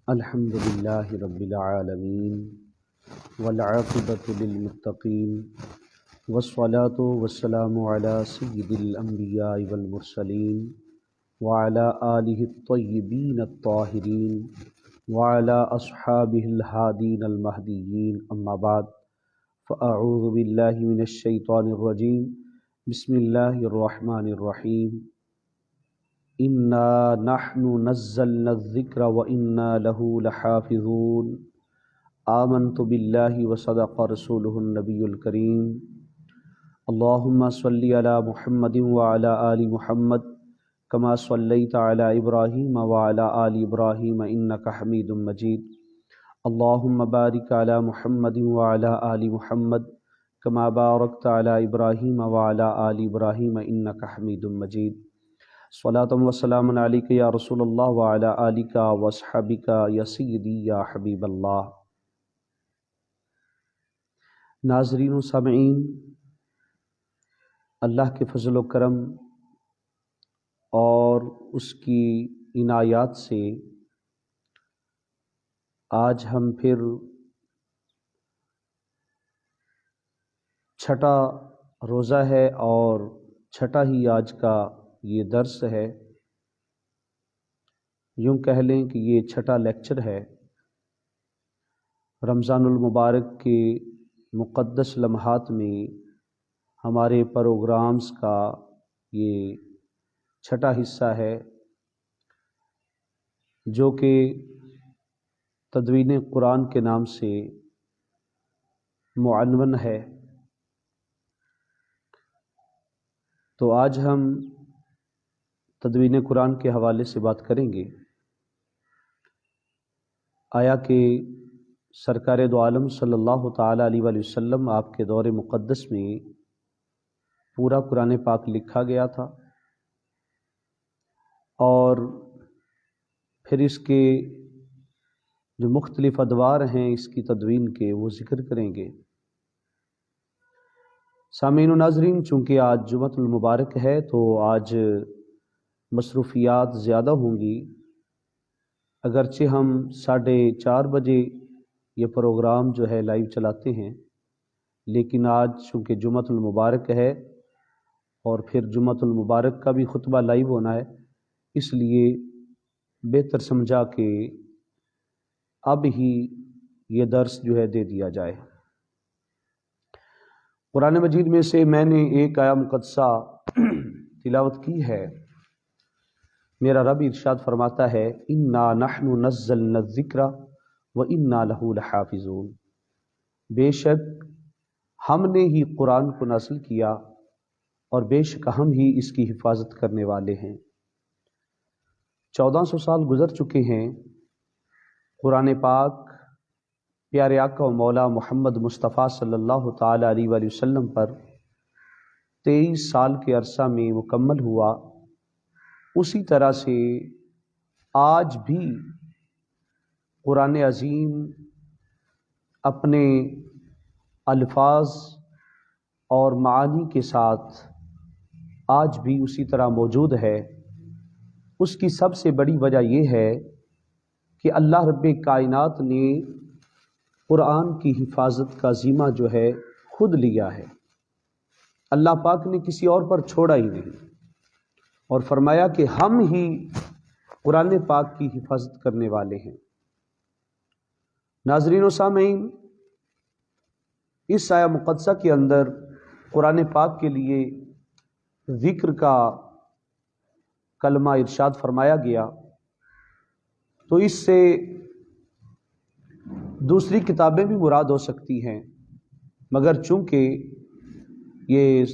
الحمد للہ رب العالمین والعاقبۃ للمتقین والصلاۃ والسلام علی سید الانبیاء والمرسلین وعلی آلہ الطیبین الطاہرین وعلی اصحابہ الہادین المہدیین اما بعد فاعوذ باللہ من الشیطان الرجیم بسم اللہ الرحمن الرحیم انا نحن نزلنا الذکر وانا له لحافظون آمنت باللہ وصدق رسولہ النبی الکریم اللہم صلی علی محمد وعلی آل محمد کما صلیت علی ابراہیم وعلی آل ابراہیم انک حمید مجید اللہم بارک علی محمد وعلی آل محمد کما بارکت علی ابراہیم وعلی آل ابراہیم انک حمید مجید صلاۃ و سلام علیک یا رسول اللہ وعلی آلک واصحابک یا سیدی یا حبیب اللہ۔ ناظرین و سامعین، اللہ کے فضل و کرم اور اس کی عنایات سے آج ہم پھر چھٹا روزہ ہے اور چھٹا ہی آج کا یہ درس ہے، یوں کہہ لیں کہ یہ چھٹا لیکچر ہے۔ رمضان المبارک کے مقدس لمحات میں ہمارے پروگرامز کا یہ چھٹا حصہ ہے، جو کہ تدوین قرآن کے نام سے معنون ہے۔ تو آج ہم تدوین قرآن کے حوالے سے بات کریں گے۔ آیا کہ سرکار دو عالم صلی اللہ تعالیٰ علیہ وآلہ وسلم آپ کے دور مقدس میں پورا قرآن پاک لکھا گیا تھا، اور پھر اس کے جو مختلف ادوار ہیں اس کی تدوین کے وہ ذکر کریں گے۔ سامعین و ناظرین، چونکہ آج جمعۃ المبارک ہے تو آج مصروفیات زیادہ ہوں گی۔ اگرچہ ہم 4:30 بجے یہ پروگرام جو ہے لائیو چلاتے ہیں، لیکن آج چونکہ جمعۃ المبارک ہے اور پھر جمعۃ المبارک کا بھی خطبہ لائیو ہونا ہے، اس لیے بہتر سمجھا کہ اب ہی یہ درس جو ہے دے دیا جائے۔ قرآن مجید میں سے میں نے ایک آیہ مقدسہ تلاوت کی ہے۔ میرا رب ارشاد فرماتا ہے، انا نحن نزلنا الذکر وانا لہ لحافظون، بے شک ہم نے ہی قرآن کو نازل کیا اور بے شک ہم ہی اس کی حفاظت کرنے والے ہیں۔ 1400 سال گزر چکے ہیں قرآن پاک پیارے آقا و مولا محمد مصطفیٰ صلی اللہ تعالیٰ علیہ وآلہ وسلم پر 23 سال کے عرصہ میں مکمل ہوا۔ اسی طرح سے آج بھی قرآن عظیم اپنے الفاظ اور معانی کے ساتھ آج بھی اسی طرح موجود ہے۔ اس کی سب سے بڑی وجہ یہ ہے کہ اللہ رب کائنات نے قرآن کی حفاظت کا ذمہ جو ہے خود لیا ہے۔ اللہ پاک نے کسی اور پر چھوڑا ہی نہیں، اور فرمایا کہ ہم ہی قرآن پاک کی حفاظت کرنے والے ہیں۔ ناظرین و سامعین، اس آیہ مقدسہ کے اندر قرآن پاک کے لیے ذکر کا کلمہ ارشاد فرمایا گیا، تو اس سے دوسری کتابیں بھی مراد ہو سکتی ہیں، مگر چونکہ یہ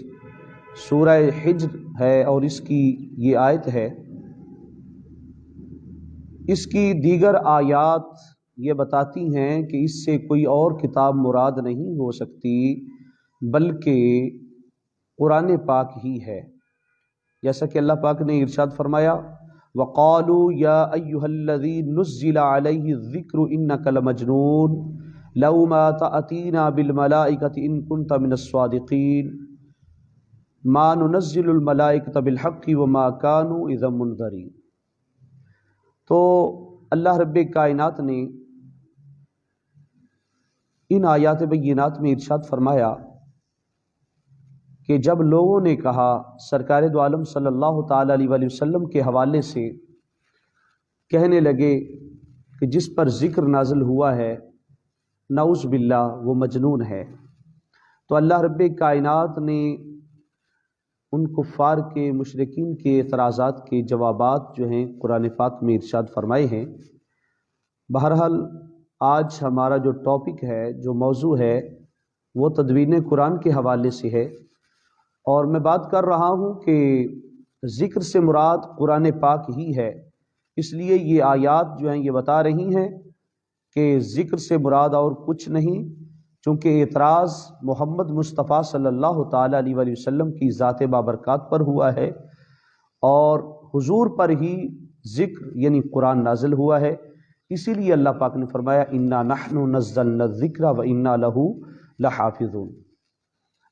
سورہ حجر ہے اور اس کی یہ آیت ہے، اس کی دیگر آیات یہ بتاتی ہیں کہ اس سے کوئی اور کتاب مراد نہیں ہو سکتی بلکہ قرآن پاک ہی ہے۔ جیسا کہ اللہ پاک نے ارشاد فرمایا، وَقَالُوا يَا أَيُّهَا الَّذِي نُزِّلَ عَلَيْهِ الذِّكْرُ إِنَّكَ لَمَجْنُونَ لَوْ مَا تَأْتِينَا بِالْمَلَائِكَةِ إِن كُنتَ مِنَ الصَّادِقِينَ مَا نُنَزِّلُ الْمَلَائِكَةَ بِالْحَقِّ وَمَا كَانُوا إِذًا مُنذَرِينَ۔ تو اللہ رب کائنات نے ان آیات بینات میں ارشاد فرمایا کہ جب لوگوں نے کہا سرکار دو عالم صلی اللہ تعالی علیہ وآلہ وسلم کے حوالے سے کہنے لگے کہ جس پر ذکر نازل ہوا ہے نعوذ باللہ وہ مجنون ہے، تو اللہ رب کائنات نے ان کفار کے مشرکین کے اعتراضات کے جوابات جو ہیں قرآن پاک میں ارشاد فرمائے ہیں۔ بہرحال آج ہمارا جو ٹاپک ہے، جو موضوع ہے، وہ تدوین قرآن کے حوالے سے ہے، اور میں بات کر رہا ہوں کہ ذکر سے مراد قرآن پاک ہی ہے، اس لیے یہ آیات جو ہیں یہ بتا رہی ہیں کہ ذکر سے مراد اور کچھ نہیں، چونکہ اعتراض محمد مصطفیٰ صلی اللہ تعالیٰ علیہ وآلہ وسلم کی ذات بابرکات پر ہوا ہے، اور حضور پر ہی ذکر یعنی قرآن نازل ہوا ہے، اسی لیے اللہ پاک نے فرمایا انا نحن نزلنا الذکر وانا لہ لحافظون۔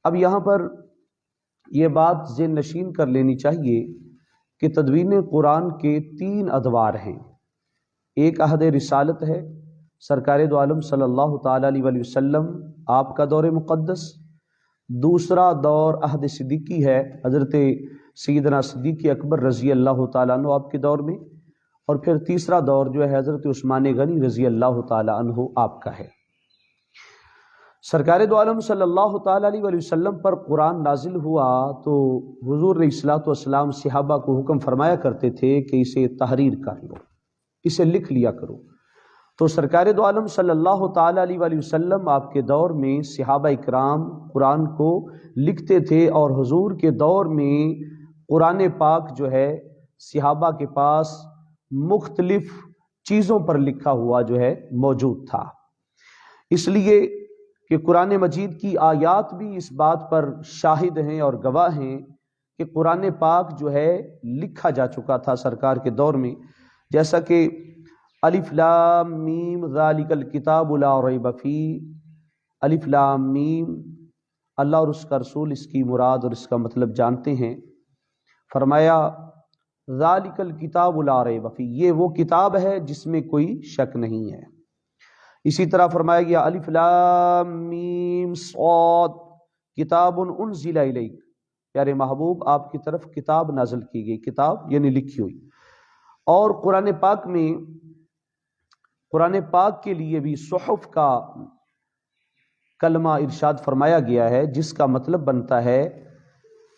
اب یہاں پر یہ بات ذہن نشین کر لینی چاہیے کہ تدوین قرآن کے 3 ادوار ہیں۔ ایک عہد رسالت ہے، سرکار دو عالم صلی اللہ تعالیٰ علیہ وآلہ وسلم آپ کا دور مقدس۔ دوسرا دور عہد صدیقی ہے، حضرت سیدنا صدیق اکبر رضی اللہ تعالیٰ عنہ آپ کے دور میں، اور پھر تیسرا دور جو ہے حضرت عثمان غنی رضی اللہ تعالیٰ عنہ آپ کا ہے۔ سرکار دو عالم صلی اللہ تعالیٰ علیہ وآلہ وسلم پر قرآن نازل ہوا تو حضور علیہ الصلوۃ والسلام صحابہ کو حکم فرمایا کرتے تھے کہ اسے تحریر کر لو، اسے لکھ لیا کرو۔ تو سرکار دو عالم صلی اللہ تعالیٰ علیہ وآلہ وسلم آپ کے دور میں صحابہ اکرام قرآن کو لکھتے تھے، اور حضور کے دور میں قرآن پاک جو ہے صحابہ کے پاس مختلف چیزوں پر لکھا ہوا جو ہے موجود تھا، اس لیے کہ قرآن مجید کی آیات بھی اس بات پر شاہد ہیں اور گواہ ہیں کہ قرآن پاک جو ہے لکھا جا چکا تھا سرکار کے دور میں، جیسا کہ الف لام میم ذالک الکتاب لا ریب فیہ، الف لام میم، اللہ اور اس کا رسول اس کی مراد اور اس کا مطلب جانتے ہیں۔ فرمایا ذالک الکتاب لا ریب فیہ، یہ وہ کتاب ہے جس میں کوئی شک نہیں ہے۔ اسی طرح فرمایا گیا الف لام میم صاد کتاب انزل الیک، پیارے محبوب آپ کی طرف کتاب نازل کی گئی، کتاب یعنی لکھی ہوئی۔ اور قرآن پاک کے لیے بھی صحف کا کلمہ ارشاد فرمایا گیا ہے، جس کا مطلب بنتا ہے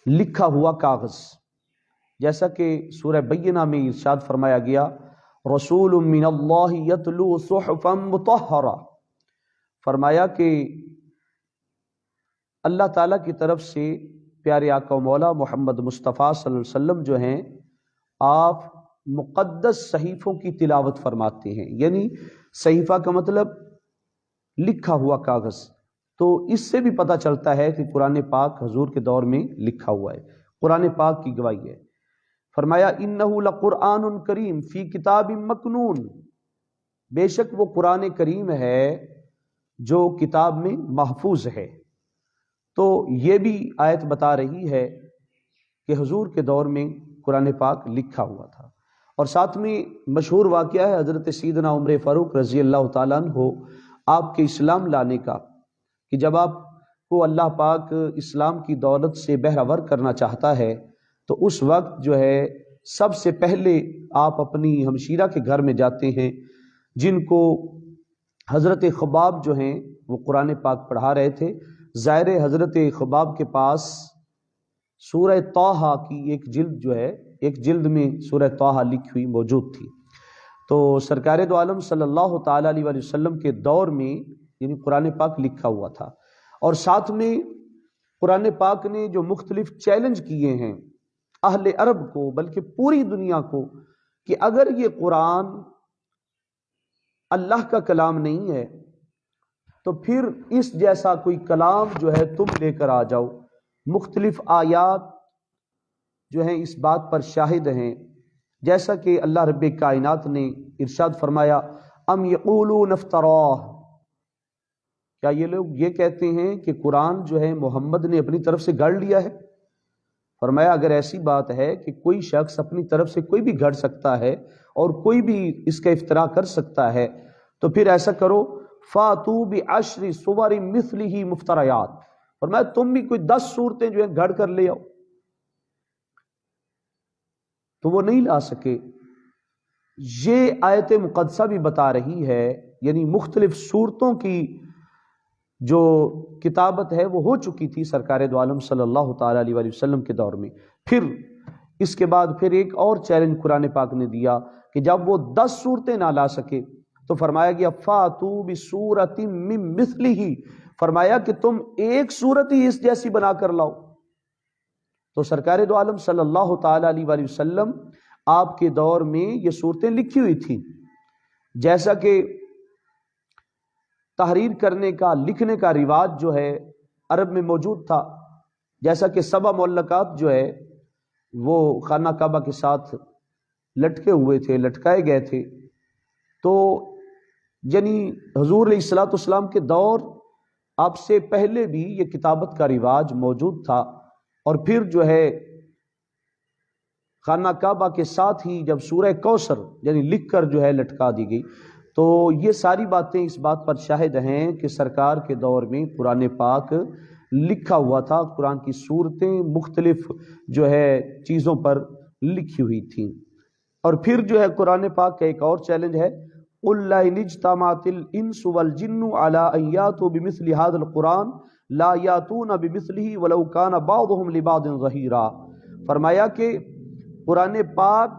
لکھا ہوا کاغذ، جیسا کہ سورہ بینہ میں ارشاد فرمایا گیا رسول من اللہ یتلو صحفا مطہرہ، فرمایا کہ اللہ تعالیٰ کی طرف سے پیارے آقا و مولا محمد مصطفیٰ صلی اللہ علیہ وسلم جو ہیں آپ مقدس صحیفوں کی تلاوت فرماتے ہیں، یعنی صحیفہ کا مطلب لکھا ہوا کاغذ۔ تو اس سے بھی پتہ چلتا ہے کہ قرآن پاک حضور کے دور میں لکھا ہوا ہے، قرآن پاک کی گواہی ہے۔ فرمایا انہ لقرآن کریم فی کتاب مکنون، بے شک وہ قرآن کریم ہے جو کتاب میں محفوظ ہے۔ تو یہ بھی آیت بتا رہی ہے کہ حضور کے دور میں قرآن پاک لکھا ہوا تھا۔ اور ساتھ میں مشہور واقعہ ہے حضرت سیدنا عمر فاروق رضی اللہ تعالیٰ عنہ آپ کے اسلام لانے کا، کہ جب آپ کو اللہ پاک اسلام کی دولت سے بہرہور کرنا چاہتا ہے تو اس وقت جو ہے سب سے پہلے آپ اپنی ہمشیرہ کے گھر میں جاتے ہیں، جن کو حضرت خباب جو ہیں وہ قرآن پاک پڑھا رہے تھے۔ ظاہر حضرت خباب کے پاس سورہ طٰہٰ کی ایک جلد جو ہے، ایک جلد میں سورہ طٰہٰ لکھی ہوئی موجود تھی۔ تو سرکار دو عالم صلی اللہ تعالیٰ علیہ وآلہ وسلم کے دور میں یعنی قرآن پاک لکھا ہوا تھا، اور ساتھ میں قرآن پاک نے جو مختلف چیلنج کیے ہیں اہل عرب کو، بلکہ پوری دنیا کو، کہ اگر یہ قرآن اللہ کا کلام نہیں ہے تو پھر اس جیسا کوئی کلام جو ہے تم لے کر آ جاؤ۔ مختلف آیات جو ہیں اس بات پر شاہد ہیں، جیسا کہ اللہ رب کائنات نے ارشاد فرمایا ام یقولون افتراہ، کیا یہ لوگ یہ کہتے ہیں کہ قرآن جو ہے محمد نے اپنی طرف سے گھڑ لیا ہے؟ فرمایا اگر ایسی بات ہے کہ کوئی شخص اپنی طرف سے کوئی بھی گھڑ سکتا ہے اور کوئی بھی اس کا افتراء کر سکتا ہے، تو پھر ایسا کرو فاتو بعشر صور مثلہ مفتریات، فرمایا تم بھی کوئی 10 صورتیں جو ہیں گھڑ کر لے آؤ، تو وہ نہیں لا سکے۔ یہ آیت مقدسہ بھی بتا رہی ہے، یعنی مختلف صورتوں کی جو کتابت ہے وہ ہو چکی تھی سرکار دو عالم صلی اللہ تعالی علیہ وآلہ وسلم کے دور میں۔ پھر اس کے بعد پھر ایک اور چیلنج قرآن پاک نے دیا کہ جب وہ 10 صورتیں نہ لا سکے تو فرمایا گیا فاتو بسورۃ من مثلہ، فرمایا کہ تم ایک صورت ہی اس جیسی بنا کر لاؤ۔ تو سرکار دو عالم صلی اللہ تعالی علیہ وآلہ وسلم آپ کے دور میں یہ صورتیں لکھی ہوئی تھیں، جیسا کہ تحریر کرنے کا لکھنے کا رواج جو ہے عرب میں موجود تھا، جیسا کہ 7 معلقات جو ہے وہ خانہ کعبہ کے ساتھ لٹکے ہوئے تھے، لٹکائے گئے تھے، تو یعنی حضور علیہ الصلوۃ والسلام کے دور آپ سے پہلے بھی یہ کتابت کا رواج موجود تھا، اور پھر جو ہے خانہ کعبہ کے ساتھ ہی جب سورہ کوثر یعنی لکھ کر جو ہے لٹکا دی گئی، تو یہ ساری باتیں اس بات پر شاہد ہیں کہ سرکار کے دور میں قرآن پاک لکھا ہوا تھا، قرآن کی صورتیں مختلف جو ہے چیزوں پر لکھی ہوئی تھیں۔ اور پھر جو ہے قرآن پاک کا ایک اور چیلنج ہے، قُلْ لَئِنِ اجْتَمَعَتِ الْإِنسُ وَالْجِنُّ عَلَىٰ أَن يَأْتُوا بِمِثْلِ هَٰذَا الْقُرْآنِ لَا يَأْتُونَ بِمِثْلِهِ وَلَوْ كَانَ بَعْضُهُمْ لِبَعْضٍ ظَهِيرًا، فرمایا کہ قرآن پاک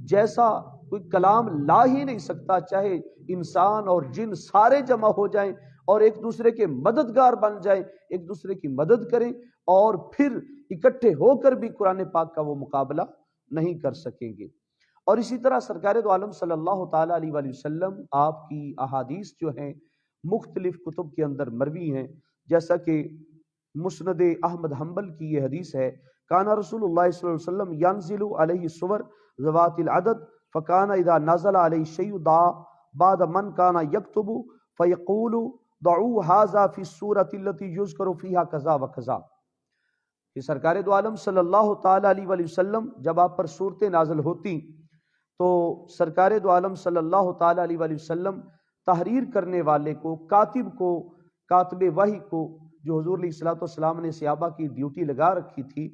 جیسا کوئی کلام لا ہی نہیں سکتا، چاہے انسان اور جن سارے جمع ہو جائیں اور ایک دوسرے کے مددگار بن جائیں، ایک دوسرے کی مدد کریں، اور پھر اکٹھے ہو کر بھی قرآن پاک کا وہ مقابلہ نہیں کر سکیں گے۔ اور اسی طرح سرکار دو عالم صلی اللہ تعالی علیہ وآلہ وسلم آپ کی احادیث جو ہیں مختلف کتب کے اندر مروی ہیں، جیسا کہ مسند احمد حنبل کی یہ حدیث ہے، کان رسول اللہ صلی اللہ علیہ وسلم ینزل علیہ الصور ذوات العدد فکان اذا نزل علیہ الشیء دعا بعد من کان یکتب فیقول ضعوا ھذا فی السورۃ التي یذکر فیہا کذا وکذا، کہ سرکار دو عالم صلی اللہ تعالی علیہ وآلہ وسلم جب آپ پر صورتیں نازل ہوتی تو سرکار دو عالم صلی اللہ تعالی علیہ وآلہ وسلم تحریر کرنے والے کو، کاتب کو، کاتب وحی کو، جو حضور علیہ الصلوۃ والسلام نے صحابہ کی ڈیوٹی لگا رکھی تھی،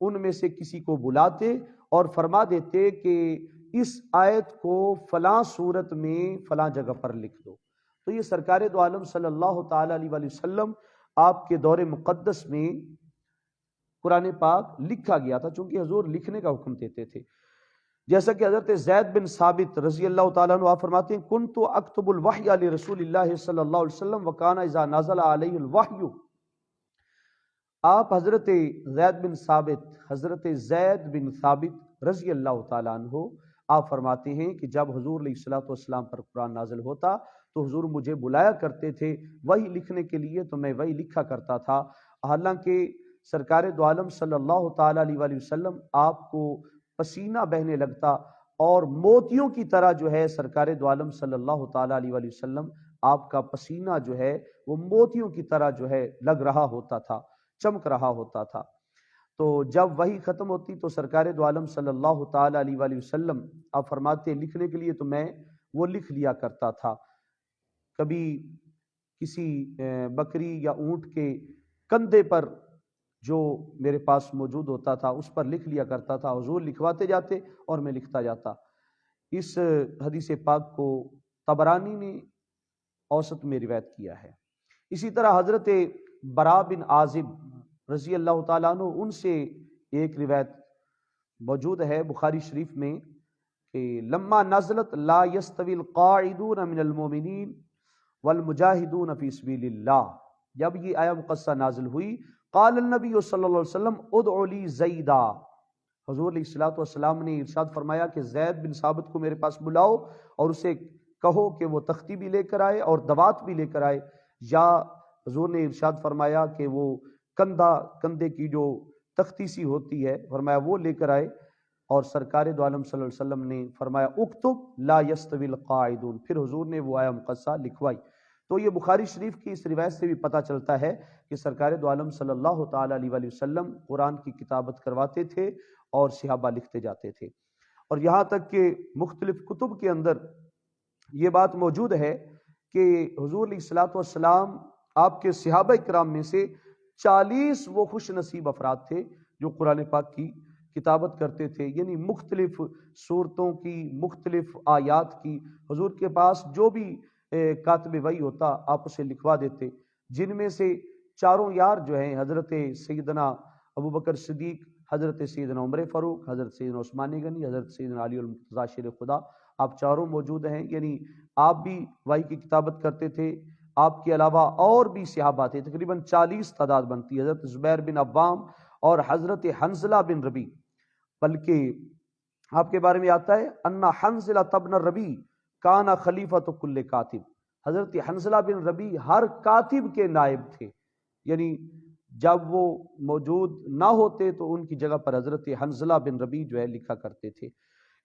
ان میں سے کسی کو بلاتے اور فرما دیتے کہ اس آیت کو فلاں صورت میں فلاں جگہ پر لکھ دو۔ تو یہ سرکار دو عالم صلی اللہ تعالی علیہ وآلہ وسلم آپ کے دور مقدس میں قرآن پاک لکھا گیا تھا، چونکہ حضور لکھنے کا حکم دیتے تھے۔ جیسا کہ حضرت زید بن ثابت رضی اللہ تعالیٰ عنہ آپ فرماتے ہیں کنت اکتب الوحی لرسول اللہ صلی اللہ علیہ وسلم وکان اذا نزل علیہ الوحی، آپ حضرت زید بن ثابت رضی اللہ تعالیٰ عنہ آپ فرماتے ہیں کہ جب حضور علیہ الصلوۃ والسلام پر قرآن نازل ہوتا تو حضور مجھے بلایا کرتے تھے وہی لکھنے کے لیے، تو میں وہی لکھا کرتا تھا، حالانکہ سرکار دو عالم صلی اللہ تعالی علیہ وآلہ وسلم آپ کو پسینہ بہنے لگتا اور موتیوں کی طرح جو ہے سرکار دو عالم صلی اللہ تعالی علیہ وآلہ وسلم آپ کا پسینہ جو ہے وہ موتیوں کی طرح جو ہے لگ رہا ہوتا تھا، چمک رہا ہوتا تھا۔ تو جب وہی ختم ہوتی تو سرکار دو عالم صلی اللہ تعالی علیہ وآلہ وسلم آپ فرماتے لکھنے کے لیے تو میں وہ لکھ لیا کرتا تھا، کبھی کسی بکری یا اونٹ کے کندھے پر جو میرے پاس موجود ہوتا تھا اس پر لکھ لیا کرتا تھا، حضور لکھواتے جاتے اور میں لکھتا جاتا۔ اس حدیث پاک کو طبرانی نے اوسط میں روایت کیا ہے۔ اسی طرح حضرت برا بن عازب رضی اللہ تعالیٰ عنہ ان سے ایک روایت موجود ہے بخاری شریف میں کہ لما نزلت لا یستوی القاعدون من المؤمنین والمجاہدون فی سبیل اللہ، جب یہ آیہ مقدسہ نازل ہوئی قال النبی صلی اللہ علیہ وسلم ادعو لی زیدہ، حضور علیہ الصلوۃ والسلام نے ارشاد فرمایا کہ زید بن ثابت کو میرے پاس بلاؤ اور اسے کہو کہ وہ تختی بھی لے کر آئے اور دوات بھی لے کر آئے، یا حضور نے ارشاد فرمایا کہ وہ کندھے کی جو تختی سی ہوتی ہے فرمایا وہ لے کر آئے، اور سرکار دو عالم صلی اللہ علیہ وسلم نے فرمایا اکتب لا یستوی القاعدون، پھر حضور نے وہ آیہ مقدسہ لکھوائی۔ تو یہ بخاری شریف کی اس روایت سے بھی پتہ چلتا ہے کہ سرکار دو عالم صلی اللہ تعالی علیہ وآلہ وسلم قرآن کی کتابت کرواتے تھے اور صحابہ لکھتے جاتے تھے۔ اور یہاں تک کہ مختلف کتب کے اندر یہ بات موجود ہے کہ حضور علیہ الصلوۃ والسلام آپ کے صحابہ کرام میں سے 40 وہ خوش نصیب افراد تھے جو قرآن پاک کی کتابت کرتے تھے، یعنی مختلف صورتوں کی، مختلف آیات کی حضور کے پاس جو بھی کاتب وحی ہوتا آپ اسے لکھوا دیتے، جن میں سے چاروں یار جو ہیں حضرت سیدنا ابو بکر صدیق، حضرت سیدنا عمر فاروق، حضرت سیدنا عثمان غنی، حضرت سیدنا علی المرتضیٰ شیر خدا، آپ چاروں موجود ہیں، یعنی آپ بھی وحی کی کتابت کرتے تھے، آپ کے علاوہ اور بھی صحابہ تھے، تقریباً 40 تعداد بنتی ہے، حضرت زبیر بن عوام اور حضرت حنظلہ بن ربی، بلکہ آپ کے بارے میں آتا ہے انا حنظلہ بن ربی کانا خلیفۃ کل کاتب، حضرت حنظلہ بن ربی ہر کاتب کے نائب تھے، یعنی جب وہ موجود نہ ہوتے تو ان کی جگہ پر حضرت حنظلہ بن ربی جو ہے لکھا کرتے تھے۔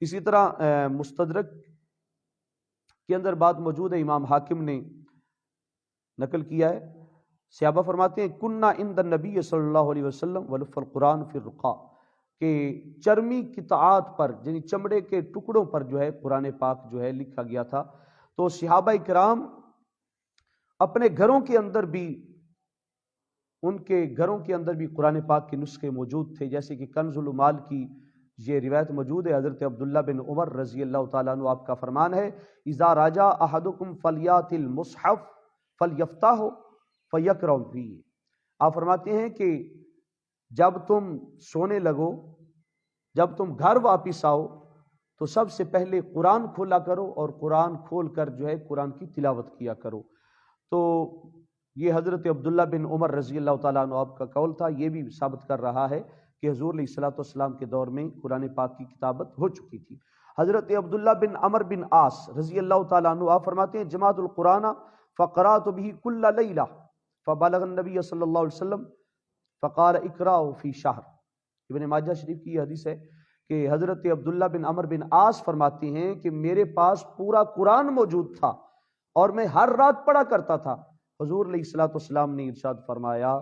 اسی طرح مستدرک کے اندر بات موجود ہے، امام حاکم نے نقل کیا ہے، صحابہ فرماتے ہیں کننا عند النبی صلی اللہ علیہ وسلم ولف القرآن فی الرقاء، کہ چرمی قطعات پر یعنی چمڑے کے ٹکڑوں پر جو ہے قرآن پاک جو ہے لکھا گیا تھا، تو صحابہ کرام اپنے گھروں کے اندر بھی، ان کے گھروں کے اندر بھی قرآن پاک کے نسخے موجود تھے، جیسے کہ کنز العمال کی یہ روایت موجود ہے، حضرت عبداللہ بن عمر رضی اللہ تعالیٰ عنہ آپ کا فرمان ہے اذا راجع احدکم فلیات المصحف فلیفتح فیقرأ فیہ، آپ فرماتے ہیں کہ جب تم سونے لگو، جب تم گھر واپس آؤ تو سب سے پہلے قرآن کھولا کرو اور قرآن کھول کر جو ہے قرآن کی تلاوت کیا کرو۔ تو یہ حضرت عبداللہ بن عمر رضی اللہ تعالیٰ عنہ آپ کا قول تھا، یہ بھی ثابت کر رہا ہے کہ حضور علیہ الصلوۃ والسلام کے دور میں قرآن پاک کی کتابت ہو چکی تھی۔ حضرت عبداللہ بن عمر بن عاص رضی اللہ تعالیٰ عنہ آپ فرماتے ہیں جماعت القرآن فقرأت به کل لیلہ فبلغ النبی صلی اللہ علیہ وسلم فقال اقرأوا فی شہر، ابن ماجہ شریف کی یہ حدیث ہے کہ حضرت عبداللہ بن عمر بن عاص فرماتے ہیں کہ میرے پاس پورا قرآن موجود تھا اور میں ہر رات پڑھا کرتا تھا، حضور علیہ الصلوۃ والسلام نے ارشاد فرمایا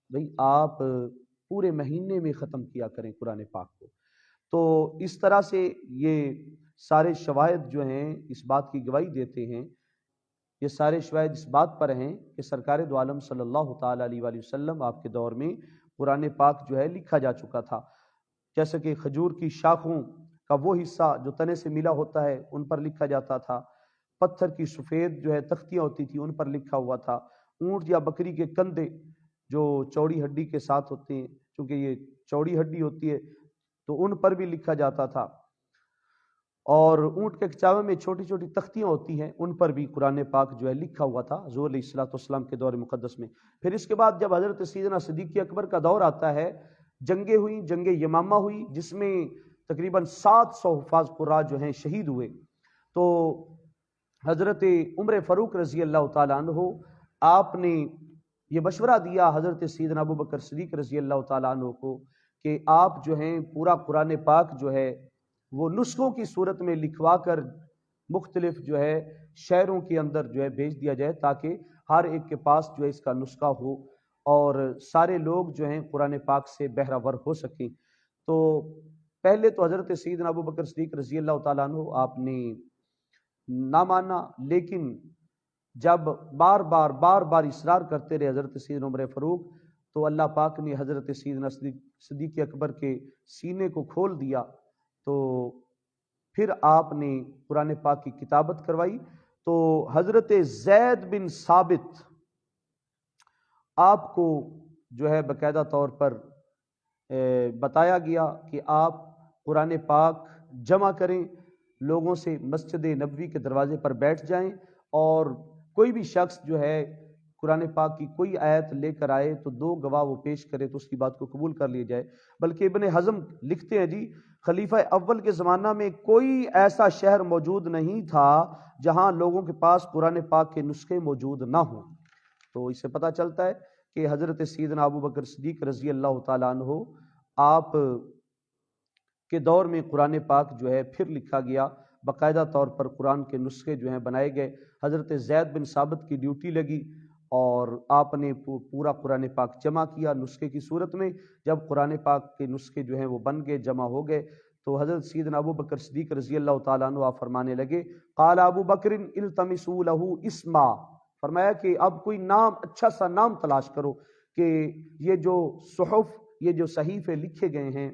بھئی آپ پورے مہینے میں ختم کیا کریں قرآن پاک کو۔ تو اس طرح سے یہ سارے شواہد جو ہیں اس بات کی گواہی دیتے ہیں، یہ سارے شواہد اس بات پر ہیں کہ سرکار دو عالم صلی اللہ تعالیٰ علیہ وآلہ وسلم آپ کے دور میں قرآن پاک جو ہے لکھا جا چکا تھا، جیسے کہ کھجور کی شاخوں کا وہ حصہ جو تنے سے ملا ہوتا ہے ان پر لکھا جاتا تھا، پتھر کی سفید جو ہے تختیاں ہوتی تھی ان پر لکھا ہوا تھا، اونٹ یا بکری کے کندھے جو چوڑی ہڈی کے ساتھ ہوتے ہیں، چونکہ یہ چوڑی ہڈی ہوتی ہے تو ان پر بھی لکھا جاتا تھا، اور اونٹ کے کچاوے میں چھوٹی چھوٹی تختیاں ہوتی ہیں ان پر بھی قرآن پاک جو ہے لکھا ہوا تھا حضور علیہ الصلوۃ والسلام کے دور مقدس میں۔ پھر اس کے بعد جب حضرت سیدنا صدیق اکبر کا دور آتا ہے، جنگیں ہوئیں، جنگ یمامہ ہوئی جس میں تقریباً 700 حفاظ قراء جو ہیں شہید ہوئے، تو حضرت عمر فاروق رضی اللہ تعالیٰ عنہ آپ نے یہ مشورہ دیا حضرت سیدنا ابو بکر صدیق رضی اللہ تعالیٰ عنہ کو کہ آپ جو ہیں پورا قرآن پاک جو ہے وہ نسخوں کی صورت میں لکھوا کر مختلف جو ہے شہروں کے اندر جو ہے بھیج دیا جائے تاکہ ہر ایک کے پاس جو ہے اس کا نسخہ ہو اور سارے لوگ جو ہیں قرآن پاک سے بہرہ ور ہو سکیں۔ تو پہلے تو حضرت سیدنا ابو بکر صدیق رضی اللہ تعالیٰ عنہ آپ نے نہ مانا، لیکن جب بار بار اصرار کرتے رہے حضرت سیدنا عمر فاروق، تو اللہ پاک نے حضرت سیدنا صدیق اکبر کے سینے کو کھول دیا، تو پھر آپ نے قرآن پاک کی کتابت کروائی۔ تو حضرت زید بن ثابت آپ کو جو ہے باقاعدہ طور پر بتایا گیا کہ آپ قرآن پاک جمع کریں، لوگوں سے مسجد نبوی کے دروازے پر بیٹھ جائیں، اور کوئی بھی شخص جو ہے قرآن پاک کی کوئی آیت لے کر آئے تو 2 گواہ وہ پیش کرے تو اس کی بات کو قبول کر لی جائے۔ بلکہ ابن حزم لکھتے ہیں جی خلیفہ اول کے زمانہ میں کوئی ایسا شہر موجود نہیں تھا جہاں لوگوں کے پاس قرآن پاک کے نسخے موجود نہ ہوں۔ تو اس سے پتہ چلتا ہے کہ حضرت سیدنا ابو بکر صدیق رضی اللہ تعالیٰ عنہ آپ کے دور میں قرآن پاک جو ہے پھر لکھا گیا، باقاعدہ طور پر قرآن کے نسخے جو ہیں بنائے گئے، حضرت زید بن ثابت کی ڈیوٹی لگی اور آپ نے پورا قرآن پاک جمع کیا نسخے کی صورت میں۔ جب قرآن پاک کے نسخے جو ہیں وہ بن گئے، جمع ہو گئے، تو حضرت سیدنا ابو بکر صدیق رضی اللہ تعالیٰ عنہ آپ فرمانے لگے قال ابو بکر التمسوا له اسما، فرمایا کہ اب کوئی نام، اچھا سا نام تلاش کرو کہ یہ جو صحف، یہ جو صحیفے لکھے گئے ہیں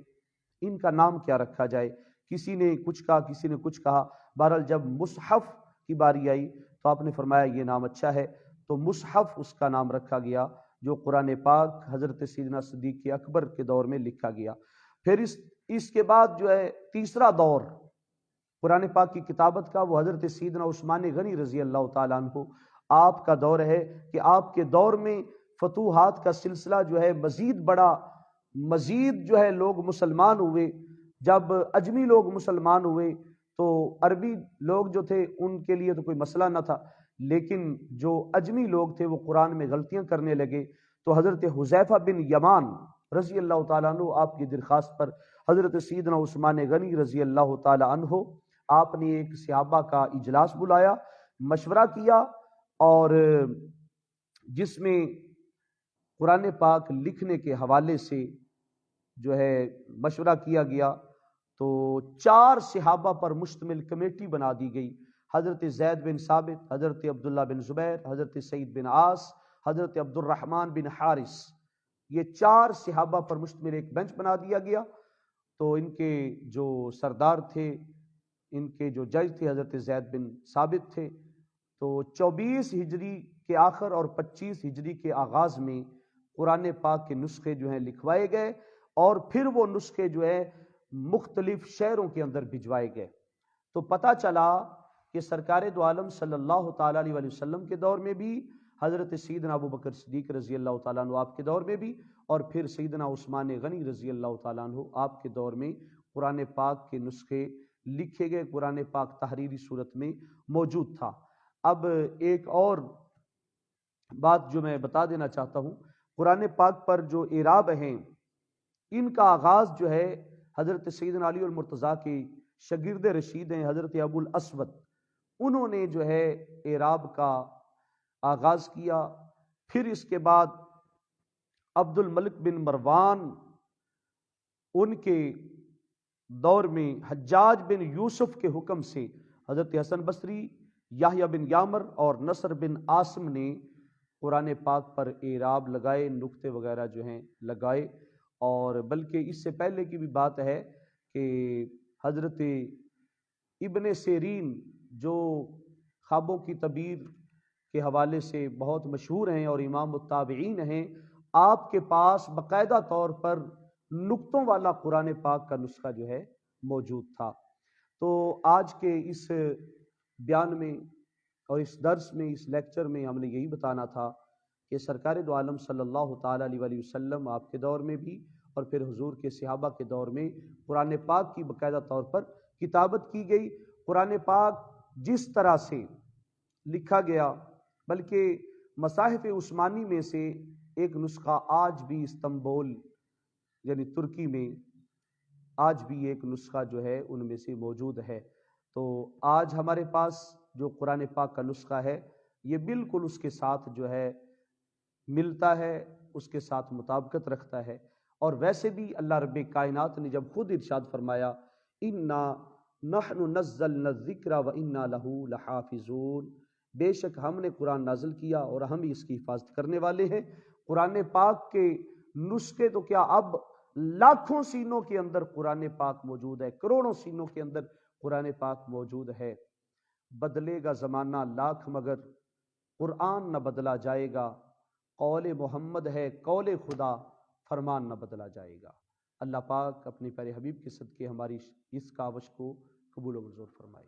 ان کا نام کیا رکھا جائے۔ کسی نے کچھ کہا، کسی نے کچھ کہا، بہرحال جب مصحف کی باری آئی تو آپ نے فرمایا یہ نام اچھا ہے، تو مصحف اس کا نام رکھا گیا، جو قرآن پاک حضرت سیدنا صدیق اکبر کے دور میں لکھا گیا۔ پھر اس کے بعد جو ہے تیسرا دور قرآن پاک کی کتابت کا، وہ حضرت سیدنا عثمان غنی رضی اللہ تعالیٰ عنہ آپ کا دور ہے کہ آپ کے دور میں فتوحات کا سلسلہ جو ہے مزید بڑا، مزید جو ہے لوگ مسلمان ہوئے۔ جب اجمی لوگ مسلمان ہوئے تو عربی لوگ جو تھے ان کے لیے تو کوئی مسئلہ نہ تھا، لیکن جو اجمی لوگ تھے وہ قرآن میں غلطیاں کرنے لگے، تو حضرت حذیفہ بن یمان رضی اللہ تعالیٰ عنہ آپ کی درخواست پر حضرت سیدنا عثمان غنی رضی اللہ تعالیٰ عنہ آپ نے ایک صحابہ کا اجلاس بلایا، مشورہ کیا، اور جس میں قرآن پاک لکھنے کے حوالے سے جو ہے مشورہ کیا گیا، تو 4 صحابہ پر مشتمل کمیٹی بنا دی گئی۔ حضرت زید بن ثابت، حضرت عبداللہ بن زبیر، حضرت سعید بن عاص، حضرت عبد الرحمن بن حارث، یہ 4 صحابہ پر مشتمل ایک بینچ بنا دیا گیا۔ تو ان کے جو سردار تھے، ان کے جو جج تھے حضرت زید بن ثابت تھے۔ تو 24 ہجری کے آخر اور 25 ہجری کے آغاز میں قرآن پاک کے نسخے جو ہیں لکھوائے گئے، اور پھر وہ نسخے جو ہے مختلف شہروں کے اندر بھجوائے گئے۔ تو پتہ چلا کہ سرکار دو عالم صلی اللہ تعالیٰ علیہ وسلم کے دور میں بھی، حضرت سیدنا ابو بکر صدیق رضی اللہ تعالیٰ عنہ آپ کے دور میں بھی، اور پھر سیدنا عثمان غنی رضی اللہ تعالیٰ عنہ آپ کے دور میں قرآن پاک کے نسخے لکھے گئے، قرآن پاک تحریری صورت میں موجود تھا۔ اب ایک اور بات جو میں بتا دینا چاہتا ہوں، قرآن پاک پر جو اعراب ہیں ان کا آغاز جو ہے حضرت سیدنا علی المرتضیٰ کے شاگرد رشید ہیں حضرت ابو الاسود، انہوں نے جو ہے اعراب کا آغاز کیا۔ پھر اس کے بعد عبد الملک بن مروان، ان کے دور میں حجاج بن یوسف کے حکم سے حضرت حسن بصری، یحییٰ بن یامر اور نصر بن عاصم نے قرآن پاک پر اعراب لگائے، نقطے وغیرہ جو ہیں لگائے۔ اور بلکہ اس سے پہلے کی بھی بات ہے کہ حضرت ابن سیرین جو خوابوں کی تعبیر کے حوالے سے بہت مشہور ہیں اور امام التابعین ہیں، آپ کے پاس باقاعدہ طور پر نقطوں والا قرآن پاک کا نسخہ جو ہے موجود تھا۔ تو آج کے اس بیان میں اور اس درس میں، اس لیکچر میں ہم نے یہی بتانا تھا کہ سرکار دو عالم صلی اللہ تعالیٰ علیہ وسلم آپ کے دور میں بھی، اور پھر حضور کے صحابہ کے دور میں قرآن پاک کی باقاعدہ طور پر کتابت کی گئی۔ قرآن پاک جس طرح سے لکھا گیا، بلکہ مصاحف عثمانی میں سے ایک نسخہ آج بھی استنبول یعنی ترکی میں آج بھی ایک نسخہ جو ہے ان میں سے موجود ہے۔ تو آج ہمارے پاس جو قرآن پاک کا نسخہ ہے یہ بالکل اس کے ساتھ جو ہے ملتا ہے، اس کے ساتھ مطابقت رکھتا ہے۔ اور ویسے بھی اللہ رب کائنات نے جب خود ارشاد فرمایا انا نحن نزلنا الذکر وانا لہ لحافظون، بے شک ہم نے قرآن نازل کیا اور ہم ہی اس کی حفاظت کرنے والے ہیں۔ قرآن پاک کے نسخے تو کیا، اب لاکھوں سینوں کے اندر قرآن پاک موجود ہے، کروڑوں سینوں کے اندر قرآن پاک موجود ہے۔ بدلے گا زمانہ لاکھ مگر قرآن نہ بدلا جائے گا، قول محمد ہے قول خدا فرمان نہ بدلا جائے گا۔ اللہ پاک اپنے پیارے حبیب کے صدقے ہماری اس کاوش کو قبول و منظور فرمائے۔